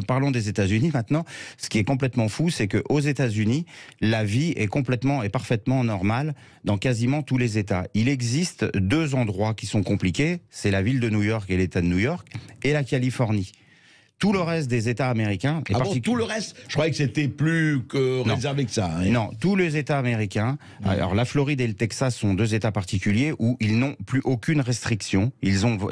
Parlons des États-Unis maintenant. Ce qui est complètement fou, c'est qu'aux États-Unis, la vie est complètement et parfaitement normale dans quasiment tous les États. Il existe deux endroits qui sont compliqués, c'est la ville de New York et l'État de New York, et la Californie. Tout le reste des États américains... Tout le reste? Je croyais que c'était plus que réservé que ça. Hein. Non, tous les États américains... Alors la Floride et le Texas sont deux États particuliers où ils n'ont plus aucune restriction.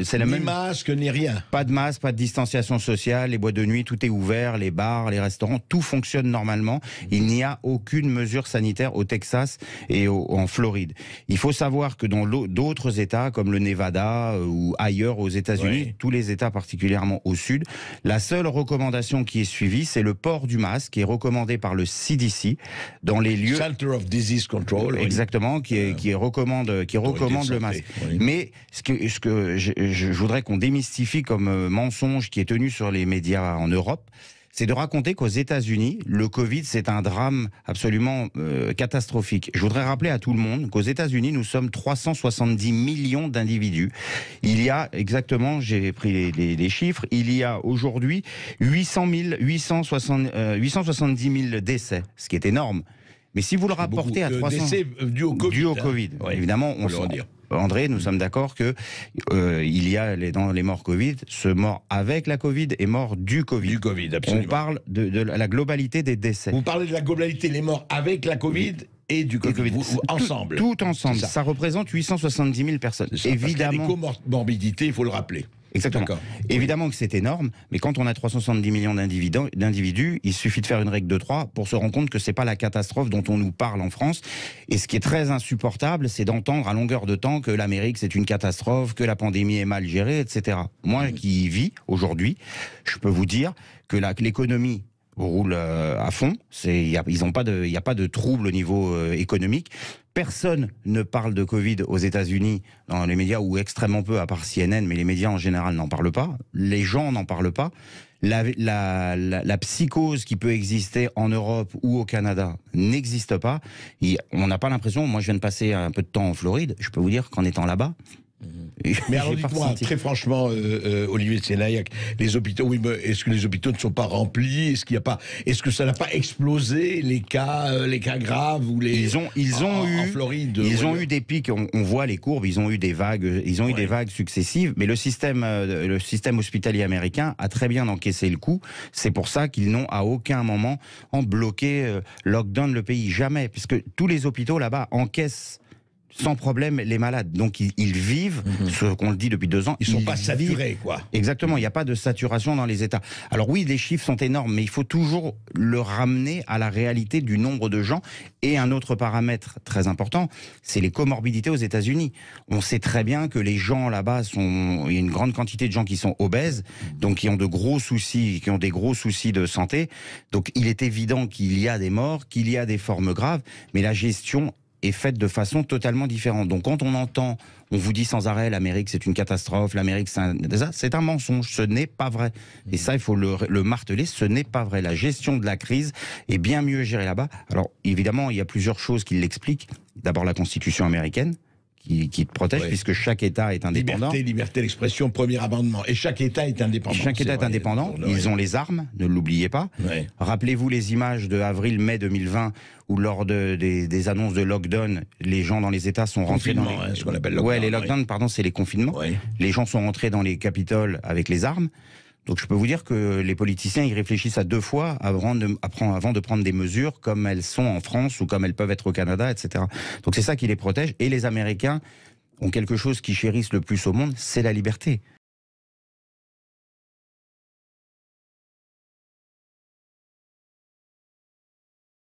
C'est la ni même... masque, ni rien. Pas de masque, pas de distanciation sociale, les boîtes de nuit, tout est ouvert, les bars, les restaurants, tout fonctionne normalement. Il n'y a aucune mesure sanitaire au Texas et en Floride. Il faut savoir que dans d'autres États, comme le Nevada ou ailleurs aux États-Unis, tous les États particulièrement au sud, la seule recommandation qui est suivie, c'est le port du masque, qui est recommandé par le CDC dans les lieux... Center of Disease Control. Exactement, qui recommande le masque. Oui. Mais ce que je voudrais qu'on démystifie comme mensonge qui est tenu sur les médias en Europe, c'est de raconter qu'aux États-Unis, le Covid, c'est un drame absolument catastrophique. Je voudrais rappeler à tout le monde qu'aux États-Unis, nous sommes 370 millions d'individus. Il y a exactement, j'ai pris les chiffres, il y a aujourd'hui 870 000 décès, ce qui est énorme. Mais si vous le rapportez à 300... décès dus au Covid. Dû au Covid. Oui, évidemment, on s'en dire. André, nous sommes d'accord que il y a dans les morts Covid, ceux morts avec la Covid et morts du Covid. Du Covid, absolument. On parle de la globalité des décès. Vous parlez de la globalité, les morts avec la Covid et du Covid. Ensemble. Tout ensemble. Ça représente 870 000 personnes. Évidemment. Parce qu'il y a des comorbidités, il faut le rappeler. Exactement. Évidemment que c'est énorme, mais quand on a 370 millions d'individus, il suffit de faire une règle de 3 pour se rendre compte que c'est pas la catastrophe dont on nous parle en France. Et ce qui est très insupportable, c'est d'entendre à longueur de temps que l'Amérique c'est une catastrophe, que la pandémie est mal gérée, etc. Moi qui y vis aujourd'hui, je peux vous dire que l'économie roule à fond. Il n'y a pas de trouble au niveau économique. Personne ne parle de Covid aux États-Unis dans les médias, ou extrêmement peu, à part CNN, mais les médias en général n'en parlent pas. Les gens n'en parlent pas. La psychose qui peut exister en Europe ou au Canada n'existe pas. On n'a pas l'impression, moi je viens de passer un peu de temps en Floride, je peux vous dire qu'en étant là-bas, mais alors dites-moi, très franchement, Olivier de Sénaillac, les hôpitaux, est-ce que les hôpitaux ne sont pas remplis? Est-ce que ça n'a pas explosé les cas graves ou les en Floride? Ils ont eu des pics, on voit les courbes, ils ont eu des vagues, des vagues successives, mais le système hospitalier américain a très bien encaissé le coup. C'est pour ça qu'ils n'ont à aucun moment bloqué, lockdown le pays, jamais, puisque tous les hôpitaux là-bas encaissent sans problème les malades. Donc ils vivent, ce qu'on le dit depuis 2 ans. Ils sont pas saturés, quoi. Exactement, il n'y a pas de saturation dans les États. Alors oui, les chiffres sont énormes, mais il faut toujours le ramener à la réalité du nombre de gens. Et un autre paramètre très important, c'est les comorbidités aux États-Unis. On sait très bien que les gens là-bas il y a une grande quantité de gens qui sont obèses, donc qui ont des gros soucis de santé. Donc il est évident qu'il y a des morts, qu'il y a des formes graves, mais la gestion est faite de façon totalement différente. Donc quand on vous dit sans arrêt l'Amérique c'est une catastrophe, l'Amérique c'est un mensonge, ce n'est pas vrai. Et ça il faut le marteler, ce n'est pas vrai. La gestion de la crise est bien mieux gérée là-bas. Alors évidemment il y a plusieurs choses qui l'expliquent. D'abord la Constitution américaine, qui te protège, puisque chaque État est indépendant. Liberté d'expression, premier amendement. Et chaque État est indépendant. Chaque État est indépendant. Ils ont les armes, ne l'oubliez pas. Rappelez-vous les images de avril-mai 2020, où lors des annonces de lockdown, les gens dans les États sont rentrés dans les... ce qu'on appelle lockdown. Les lockdowns, pardon, c'est les confinements. Les gens sont rentrés dans les capitoles avec les armes. Donc je peux vous dire que les politiciens, ils réfléchissent à 2 fois avant de prendre des mesures comme elles sont en France ou comme elles peuvent être au Canada, etc. Donc c'est ça qui les protège. Et les Américains ont quelque chose qu'ils chérissent le plus au monde, c'est la liberté.